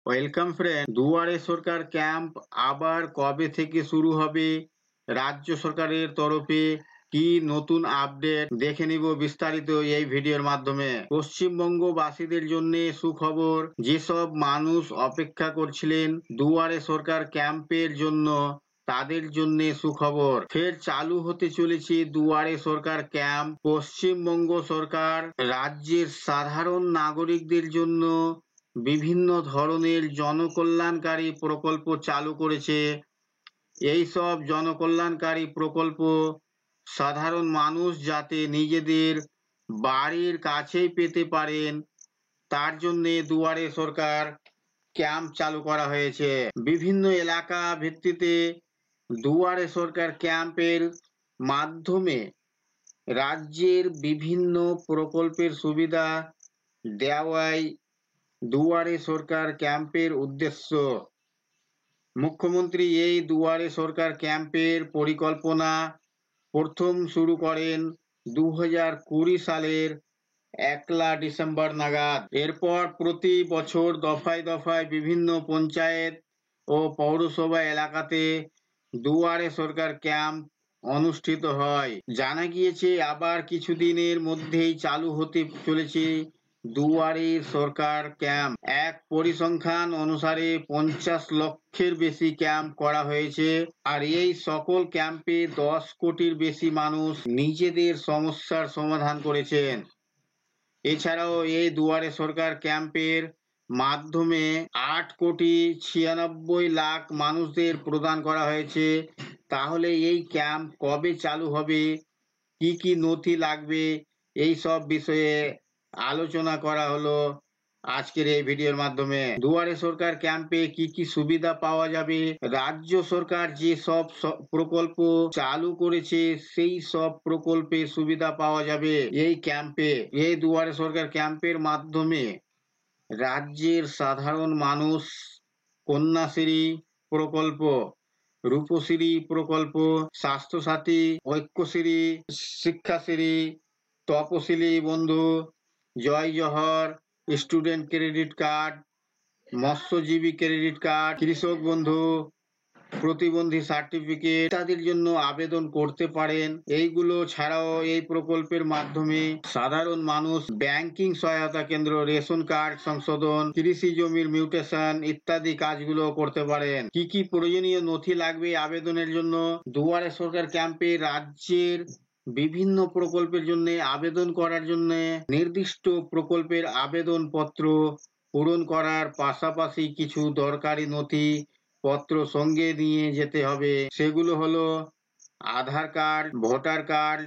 Welcome friend. দুয়ারে সরকার camp আবার কবে থেকে শুরু হবে, রাজ্য সরকারের তরফে কি নতুন আপডেট দেখে নিব বিস্তারিত এই ভিডিওর মাধ্যমে। পশ্চিমবঙ্গবাসীদের জন্য সুখবর, যেসব মানুষ অপেক্ষা করছিলেন দুয়ারে সরকার ক্যাম্পের জন্য তাদের জন্য সুখবর। ফের চালু হতে চলেছে দুয়ারে সরকার ক্যাম্প। পশ্চিমবঙ্গ সরকার রাজ্যের সাধারণ নাগরিকদের জন্য বিভিন্ন ধরনের জনকল্যাণকারী প্রকল্প চালু করেছে। এই সব জনকল্যাণকারী প্রকল্প সাধারণ মানুষ যাতে নিজেদের বাড়ির কাছেই পেতে পারেন তার জন্য দুয়ারে সরকার ক্যাম্প চালু করা হয়েছে। বিভিন্ন এলাকা ভিত্তিতে দুয়ারে সরকার ক্যাম্পের মাধ্যমে রাজ্যের বিভিন্ন প্রকল্পের সুবিধা দেওয়াই দুয়ারে সরকার ক্যাম্পের উদ্দেশ্য। মুখ্যমন্ত্রী এই দুয়ারে সরকার ক্যাম্পের পরিকল্পনা প্রথম শুরু করেন 2020 সালের 1 ডিসেম্বর নাগাদ। এরপর প্রতি বছর দফায় দফায় বিভিন্ন পঞ্চায়েত ও পৌরসভা এলাকাতে দুয়ারে সরকার ক্যাম্প অনুষ্ঠিত হয়। জানা গিয়েছে আবার কিছুদিনের মধ্যেই চালু হতে চলেছে দুয়ারে সরকার ক্যাম্প। এক পরিসংখ্যান অনুসারে 50 লক্ষের বেশি ক্যাম্প করা হয়েছে, আর এই সকল ক্যাম্পে 10 কোটির বেশি মানুষ নিজেদের সমস্যার সমাধান করেছেন। এছাড়াও এই দুয়ারে সরকার ক্যাম্পের মাধ্যমে 8,96,00,000 মানুষদের প্রদান করা হয়েছে। তাহলে এই ক্যাম্প কবে চালু হবে, কি কি নথি লাগবে, এই সব বিষয়ে আলোচনা করা হলো আজকের এই ভিডিওর মাধ্যমে। দুয়ারে সরকার ক্যাম্পে কি কি সুবিধা পাওয়া যাবে, রাজ্য সরকার যে সব প্রকল্প চালু করেছে সেই সব প্রকল্পের সুবিধা পাওয়া যাবে এই ক্যাম্পে। এই দুয়ারে সরকার ক্যাম্পের মাধ্যমে রাজ্যের সাধারণ মানুষ কন্যাশ্রী প্রকল্প, রূপশ্রী প্রকল্প, স্বাস্থ্যসাথী, ঐক্যশ্রী, শিক্ষাশ্রী, তপশিলি বন্ধু, জয় জহর, স্টুডেন্ট ক্রেডিট কার্ড, মৎস্যজীবী ক্রেডিট কার্ড, কৃষক বন্ধু, প্রতিবন্ধী সার্টিফিকেট ইত্যাদির জন্য আবেদন করতে পারেন। এইগুলো ছাড়াও এই প্রকল্পের মাধ্যমে সাধারণ মানুষ ব্যাংকিং সহায়তা কেন্দ্র, রেশন কার্ড সংশোধন, কৃষি জমির মিউটেশন ইত্যাদি কাজগুলো করতে পারেন। কি কি প্রয়োজনীয় নথি লাগবে আবেদনের জন্য, দুয়ারে সরকার ক্যাম্পে রাজ্যের বিভিন্ন প্রকল্পের জন্য আবেদন করার জন্য নির্দিষ্ট প্রকল্পের আবেদন পত্র পূরণ করার পাশাপাশি কিছু দরকারি নথি পত্র সঙ্গে নিয়ে যেতে হবে। সেগুলো হলো আধার কার্ড, ভোটার কার্ড,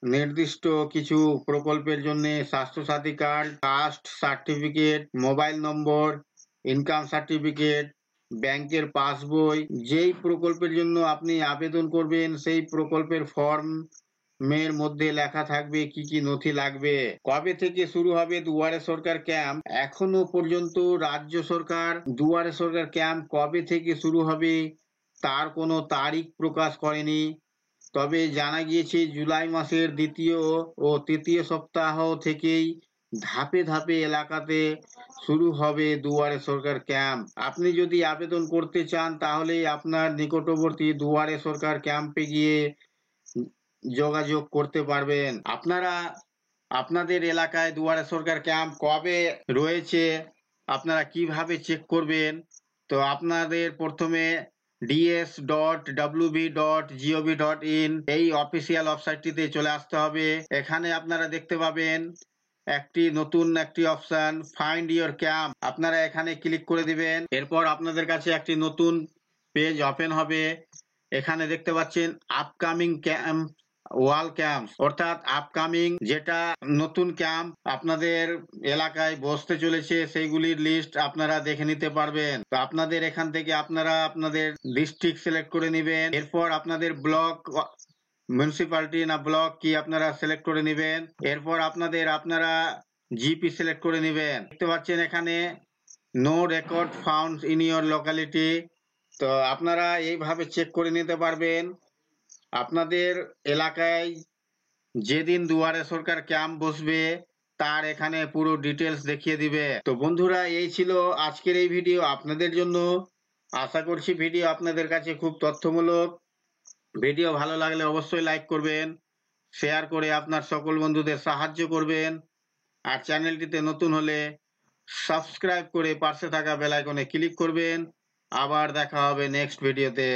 নির্দিষ্ট কিছু প্রকল্পের জন্য Swasthyasathi card, caste certificate, mobile number, income certificate, ব্যাংকের পাসবই। যেই প্রকল্পের জন্য আপনি আবেদন করবেন সেই প্রকল্পের ফর্ম এর মধ্যে লেখা থাকবে কি কি নথি লাগবে। কবে থেকে শুরু হবে দুয়ারে সরকার ক্যাম্প, এখনো পর্যন্ত রাজ্য সরকার দুয়ারে সরকার ক্যাম্প কবে থেকে শুরু হবে তার কোনো তারিখ প্রকাশ করেনি। তবে জানা গিয়েছে জুলাই মাসের দ্বিতীয় ও তৃতীয় সপ্তাহ থেকেই ধাপে ধাপে এলাকাতে শুরু হবে দুয়ারে সরকার ক্যাম্প। আপনি যদি আবেদন করতে চান তাহলে আপনার নিকটবর্তী দুয়ারে সরকার ক্যাম্পে গিয়ে যোগাযোগ করতে পারবেন। আপনারা আপনাদের এলাকায় দুয়ারে সরকার ক্যাম্প কবে রয়েছে আপনারা কিভাবে চেক করবেন, তো আপনাদের প্রথমে ds.wb.gov.in এই অফিসিয়াল ওয়েবসাইটটিতে চলে আসতে হবে। এখানে আপনারা দেখতে পাবেন নতুন একটি অপশন ফাইন্ড ইওর ক্যাম্প। আপনারা এখানে ক্লিক করে দিবেন। এরপর আপনাদের কাছে একটি নতুন পেজ ওপেন হবে। এখানে দেখতে পাচ্ছেন আপকামিং ক্যাম্প, ওয়াল ক্যাম্প, অর্থাৎ আপকামিং যেটা নতুন ক্যাম্প আপনাদের এলাকায় বসতে চলেছে সেইগুলির লিস্ট আপনারা দেখে নিতে পারবেন। তো আপনাদের এখান থেকে আপনারা আপনাদের ডিস্ট্রিক্ট সিলেক্ট করে নেবেন। এরপর আপনাদের ব্লক, মিউনিসিপালিটি না ব্লক কি আপনারা সিলেক্ট করে নেবেন। এরপর আপনারা জিপি সিলেক্ট করে নেবেন। দেখতে পাচ্ছেন এখানে no record found in your locality. তো আপনারা এইভাবে চেক করে নিতে পারবেন আপনাদের এলাকায় যেদিন দুয়ারে সরকার ক্যাম্প বসবে তার এখানে পুরো ডিটেলস দেখিয়ে দিবে। তো বন্ধুরা, এই ছিল আজকের এই ভিডিও আপনাদের জন্য। আশা করছি ভিডিও আপনাদের কাছে খুব তথ্যমূলক। ভিডিও ভালো লাগলে অবশ্যই লাইক করবেন, শেয়ার করে আপনার সকল বন্ধুদের সাহায্য করবেন। আর চ্যানেলটিতে নতুন হলে সাবস্ক্রাইব করে পাশে থাকা বেল আইকনে ক্লিক করবেন। আবার দেখা হবে নেক্সট ভিডিওতে।